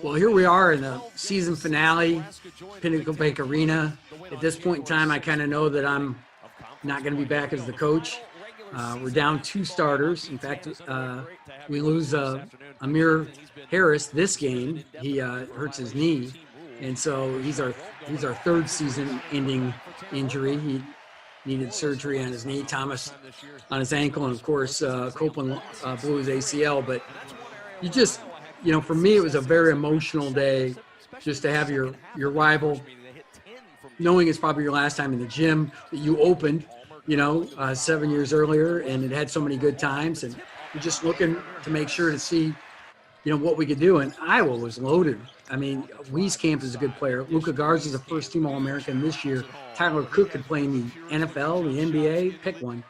Well, here we are in the season finale, Pinnacle Bank Arena. At this point in time, I kind of know that I'm not going to be back as the coach. We're down 2 starters. In fact, we lose Amir Harris this game. He hurts his knee, and so he's our 3rd season-ending injury. He needed surgery on his knee. Thomas on his ankle, and of course Copeland blew his ACL. But you just, for me, it was a very emotional day just to have your rival, knowing it's probably your last time in the gym that you opened, 7 years earlier, and it had so many good times, and you're just looking to make sure to see, what we could do. And Iowa was loaded. I mean, Wieskamp is a good player. Luka Garza is a first-team All-American this year. Tyler Cook could play in the NFL, the NBA, pick one.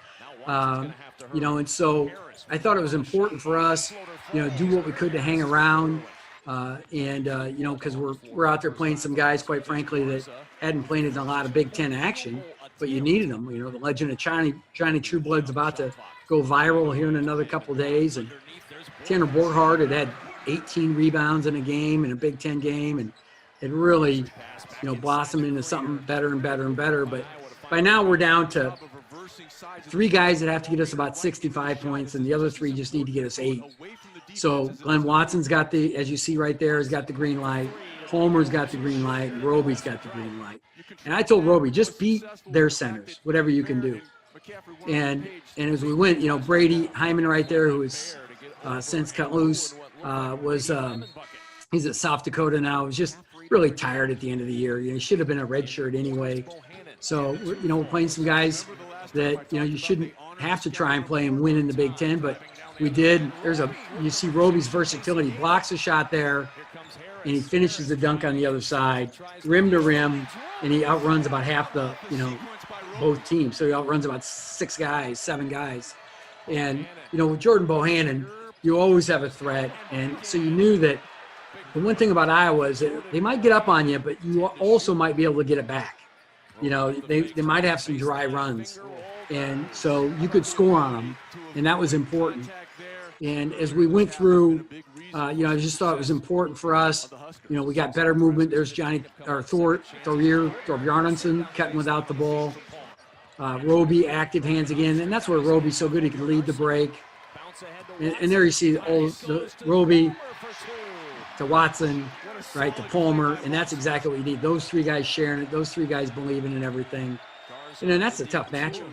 And so I thought it was important for us, do what we could to hang around, because we're out there playing some guys, quite frankly, that hadn't played in a lot of Big Ten action, but you needed them. The legend of Johnny Trueblood's about to go viral here in another couple of days, and Tanner Borghardt had 18 rebounds in a game, in a Big Ten game, and it really, blossomed into something better and better and better. But by now we're down to 3 guys that have to get us about 65 points, and the other 3 just need to get us 8. So Glenn Watson's got as you see right there, has got the green light. Palmer's got the green light. Roby's got the green light. And I told Roby, just beat their centers, whatever you can do. And as we went, Brady Hyman right there, who is since cut loose, he's at South Dakota now. Was just really tired at the end of the year. He should have been a red shirt anyway. So, we're playing some guys that, you shouldn't have to try and play and win in the Big Ten, but we did. You see Roby's versatility. He blocks a shot there, and he finishes the dunk on the other side, rim to rim, and he outruns about half the, both teams. So he outruns about 7 guys. And, with Jordan Bohannon, you always have a threat. And so you knew that the one thing about Iowa is that they might get up on you, but you also might be able to get it back. They might have some dry runs. And so you could score on them, and that was important. And as we went through, I just thought it was important for us. We got better movement. There's Thor Bjarnason cutting without the ball. Roby, active hands again. And that's where Roby's so good. He can lead the break. And there you see Roby to Watson, right, to Palmer. And that's exactly what you need. Those 3 guys sharing it. Those 3 guys believing in everything. And then that's a tough matchup,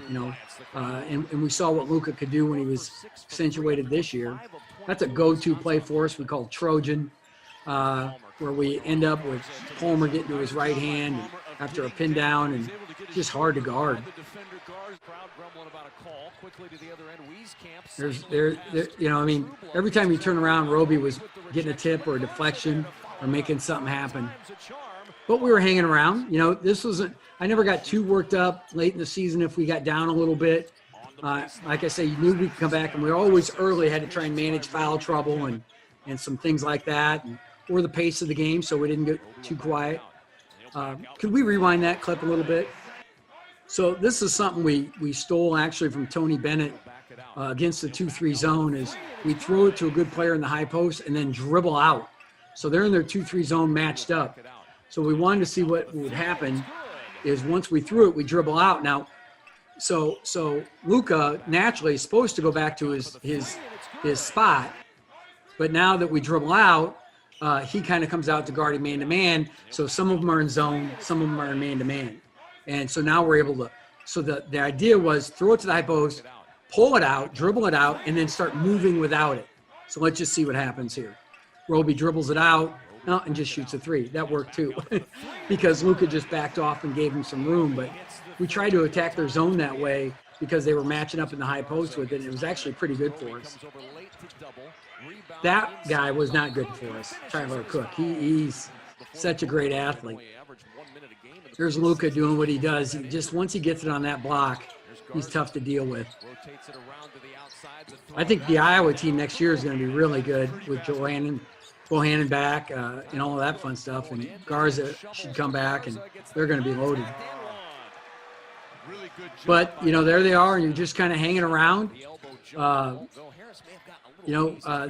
and we saw what Luka could do when he was accentuated this year. That's a go-to play for us. We call Trojan, where we end up with Palmer getting to his right hand after a pin down, and just hard to guard. Every time you turn around, Roby was getting a tip or a deflection or making something happen. But we were hanging around. I never got too worked up late in the season if we got down a little bit. Like I say, you knew we could come back, and we always early had to try and manage foul trouble and some things like that, or the pace of the game so we didn't get too quiet. Could we rewind that clip a little bit? So this is something we stole actually from Tony Bennett against the 2-3 zone, is we throw it to a good player in the high post and then dribble out. So they're in their 2-3 zone matched up. So we wanted to see what would happen is once we threw it, we dribble out. Now, so Luka naturally is supposed to go back to his spot, but now that we dribble out, he kind of comes out to guard him man-to-man. So some of them are in zone, some of them are in man-to-man. And so now we're able to – so the idea was throw it to the high post, pull it out, dribble it out, and then start moving without it. So let's just see what happens here. Roby dribbles it out. And just shoots a 3. That worked too, because Luka just backed off and gave him some room. But we tried to attack their zone that way because they were matching up in the high post with it. And it was actually pretty good for us. That guy was not good for us, Tyler Cook. He's such a great athlete. There's Luka doing what he does. Once he gets it on that block, he's tough to deal with. I think the Iowa team next year is going to be really good with Bohannon back, and all of that fun stuff. And Garza should come back, and they're going to be loaded. But, there they are, and you're just kind of hanging around.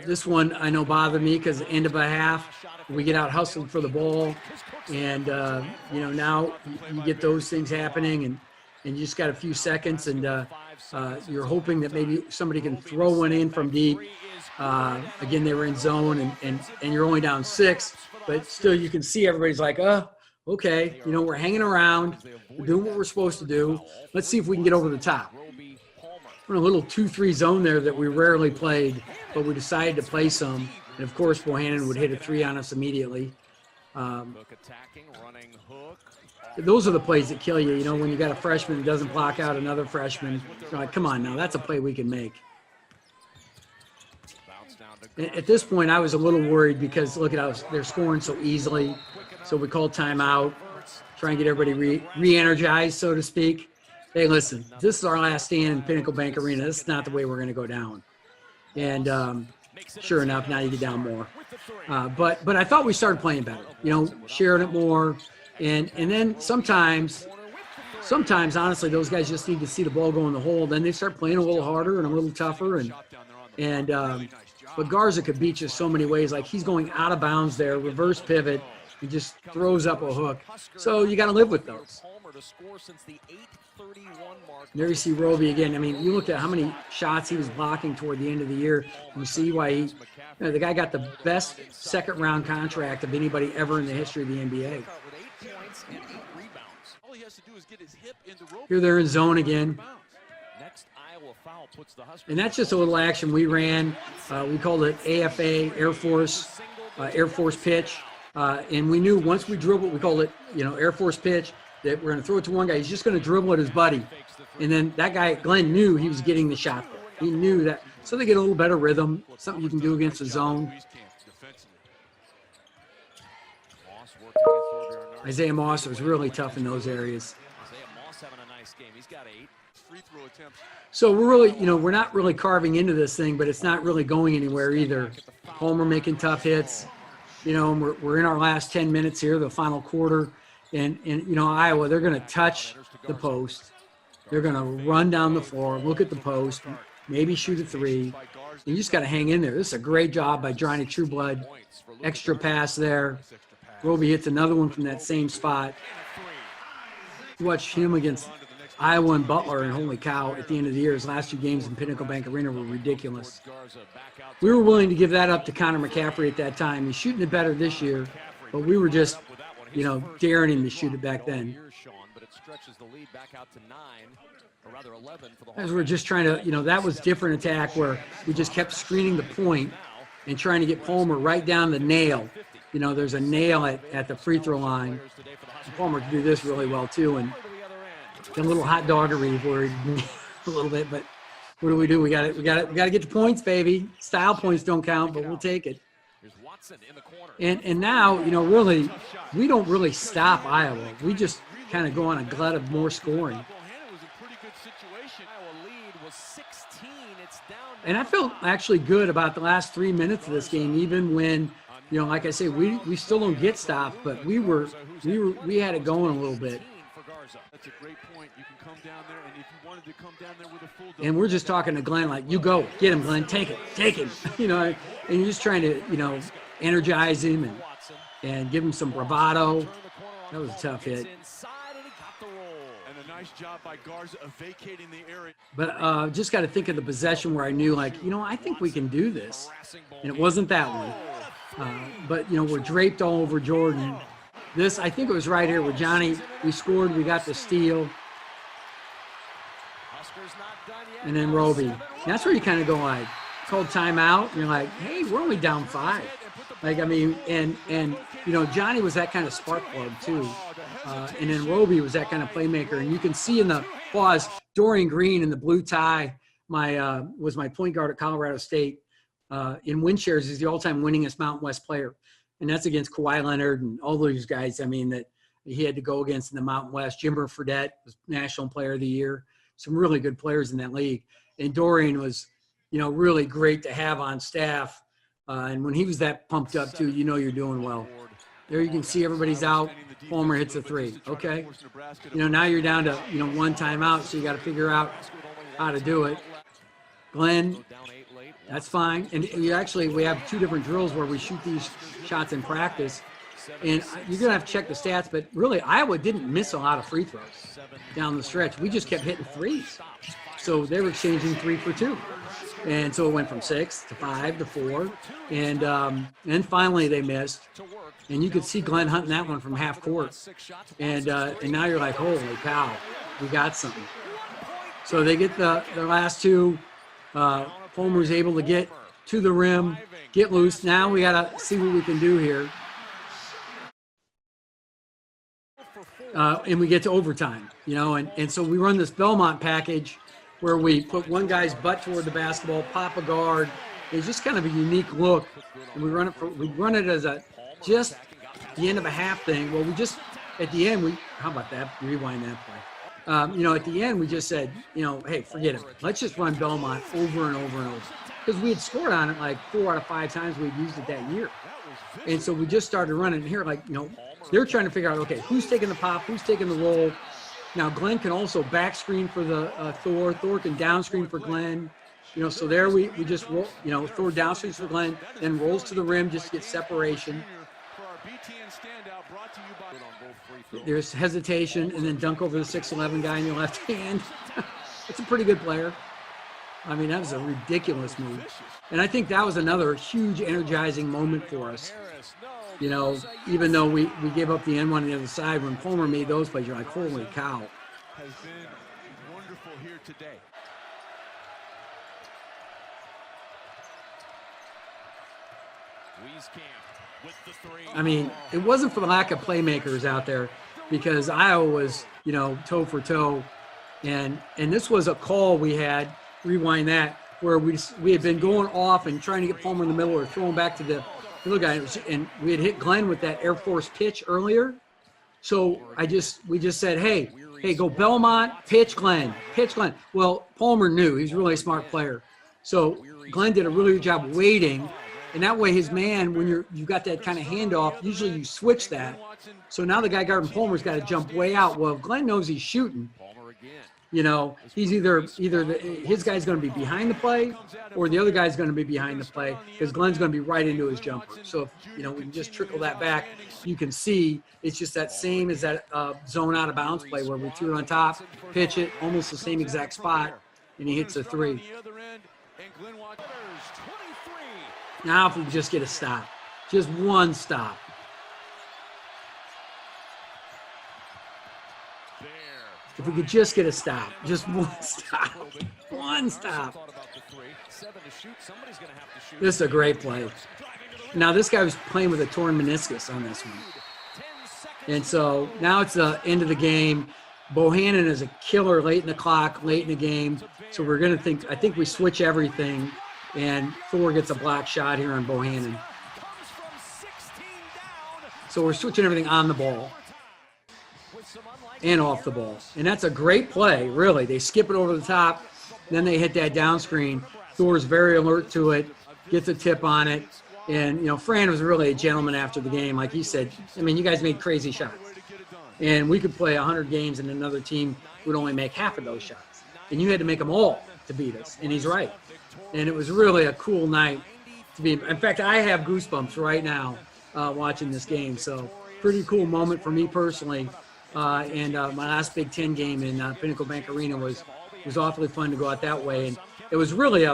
This one I know bothered me because at the end of a half, we get out hustled for the ball. And, now you get those things happening and you just got a few seconds and you're hoping that maybe somebody can throw one in from deep. Again, they were in zone and you're only down 6, but still you can see everybody's like, okay, we're hanging around. We're doing what we're supposed to do. Let's see if we can get over the top. We're in a little 2-3 zone there that we rarely played, but we decided to play some. And, of course, Bohannon would hit a 3 on us immediately. Those are the plays that kill you, when you got a freshman that doesn't block out another freshman. You're like, come on now, that's a play we can make. At this point, I was a little worried because, look at they're scoring so easily. So we called timeout, try and get everybody re-energized, so to speak. Hey, listen, this is our last stand in Pinnacle Bank Arena. This is not the way we're going to go down. And sure enough, now you get down more. But I thought we started playing better, sharing it more. And then sometimes, honestly, those guys just need to see the ball go in the hole. Then they start playing a little harder and a little tougher. But Garza could beat you so many ways. Like he's going out of bounds there, reverse pivot. He just throws up a hook. So you got to live with those. There you see Roby again. I mean, you looked at how many shots he was blocking toward the end of the year. You see why the guy got the best second-round contract of anybody ever in the history of the NBA. Here they're in zone again. And that's just a little action we ran. We called it AFA, Air Force pitch. And we knew once we dribbled, we called it, Air Force pitch, that we're going to throw it to one guy. He's just going to dribble at his buddy. And then that guy, Glenn, knew he was getting the shot there. He knew that. So they get a little better rhythm, something you can do against the zone. Isaiah Moss was really tough in those areas. So we're really, we're not really carving into this thing, but it's not really going anywhere either. Homer making tough hits. We're in our last 10 minutes here, the final quarter. And Iowa, they're going to touch the post. They're going to run down the floor, look at the post, maybe shoot a 3. You just got to hang in there. This is a great job by Johnny Trueblood. Extra pass there. Roby hits another one from that same spot. You watch him against Iowa and Butler, and holy cow, at the end of the year, his last 2 games in Pinnacle Bank Arena were ridiculous. We were willing to give that up to Connor McCaffrey at that time. He's shooting it better this year, but we were just, daring him to shoot it back then. As we're just trying to, that was different attack where we just kept screening the point and trying to get Palmer right down the nail. There's a nail at the free throw line. Palmer can do this really well too, and a little hot doggery worried me a little bit. But what do? We got to get the points, baby. Style points don't count, but we'll take it. And now, really, we don't really stop Iowa. We just kind of go on a glut of more scoring. And I felt actually good about the last 3 minutes of this game, even when, like I say, we still don't get stopped, but we had it going a little bit. That's a great point. You can come down there, and if you wanted to come down there with a full. And we're just talking to Glenn like, you go, get him, Glenn, take him, and you're just trying to, energize him and give him some bravado. That was a tough hit. Nice job by Garza of vacating the area. But just got to think of the possession where I knew, I think we can do this. And it wasn't that one. But, we're draped all over Jordan. This, I think it was right here where Johnny, we scored, we got the steal. And then Roby. And that's where you kind of go called timeout. And you're like, hey, we're only down 5. And Johnny was that kind of spark plug too. And then Roby was that kind of playmaker. And you can see in the pause, Dorian Green in the blue tie, was my point guard at Colorado State. In win shares, he's the all-time winningest Mountain West player. And that's against Kawhi Leonard and all those guys, that he had to go against in the Mountain West. Jimmer Fredette was National Player of the Year. Some really good players in that league. And Dorian was, really great to have on staff. And when he was that pumped up too, you're doing well. There you can see everybody's out. Palmer hits a 3. Okay. Now you're down to, 1 timeout, so you got to figure out how to do it. Glenn, that's fine. And we have 2 different drills where we shoot these shots in practice. And you're going to have to check the stats, but really Iowa didn't miss a lot of free throws down the stretch. We just kept hitting threes. So they were exchanging 3 for 2. And so it went from 6 to 5 to 4. And finally they missed. And you could see Glenn hunting that one from half court. And now you're like, holy cow, we got something. So they get the last 2. Fulmer's able to get to the rim, get loose. Now we got to see what we can do here. And we get to overtime, and so we run this Belmont package where we put one guy's butt toward the basketball, pop a guard. It's just kind of a unique look. And we run it as just the end of a half thing. Well, at the end, how about that? Rewind that play. At the end, we just said, hey, forget it. Let's just run Belmont over and over and over. Because we had scored on it like 4 out of 5 times we'd used it that year. And so we just started running here, they're trying to figure out, okay, who's taking the pop, who's taking the roll. Now, Glenn can also back screen for the Thor. Thor can down screen for Glenn. So there we just roll, Thor down screens for Glenn, then rolls to the rim just to get separation. There's hesitation, and then dunk over the 6'11" guy in your left hand. It's a pretty good player. I mean, that was a ridiculous move. And I think that was another huge energizing moment for us. Even though we gave up the N1 on the other side, when Fulmer made those plays, you're like, holy cow. Has been wonderful here today. I mean, it wasn't for the lack of playmakers out there, because Iowa was, toe for toe. And this was a call we had, rewind that, where we had been going off and trying to get Fulmer in the middle or throwing back to the little guy. And we had hit Glenn with that Air Force pitch earlier. So we just said, hey, go Belmont, pitch Glenn. Well, Fulmer knew. He's a really smart player. So Glenn did a really good job waiting. And that way his man, when you've got that kind of handoff, usually you switch that. So now the guy guarding Fulmer's got to jump way out. Well, if Glenn knows he's shooting, he's either his guy's going to be behind the play or the other guy's going to be behind the play, because Glenn's going to be right into his jumper. So if, we can just trickle that back, you can see it's just that same as that zone out of bounds play where we threw it on top, pitch it, almost the same exact spot, and he hits a 3. Now if we just get a stop, just one stop. If we could just get a stop, just one stop. This is a great play. Now this guy was playing with a torn meniscus on this one. And so now it's the end of the game. Bohannon is a killer late in the clock, late in the game. So we're going to I think we switch everything, and Thor gets a block shot here on Bohannon. So we're switching everything on the ball and off the ball. And that's a great play, really. They skip it over the top, then they hit that down screen. Thor's very alert to it, gets a tip on it. And, Fran was really a gentleman after the game. Like he said, you guys made crazy shots. And we could play 100 games and another team would only make half of those shots. And you had to make them all to beat us. And he's right. And it was really a cool night to be. In fact, I have goosebumps right now watching this game. So pretty cool moment for me personally. And my last Big Ten game in Pinnacle Bank Arena was awfully fun to go out that way. And it was really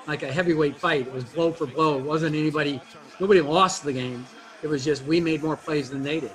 like a heavyweight fight. It was blow for blow. It wasn't nobody lost the game. It was just we made more plays than they did.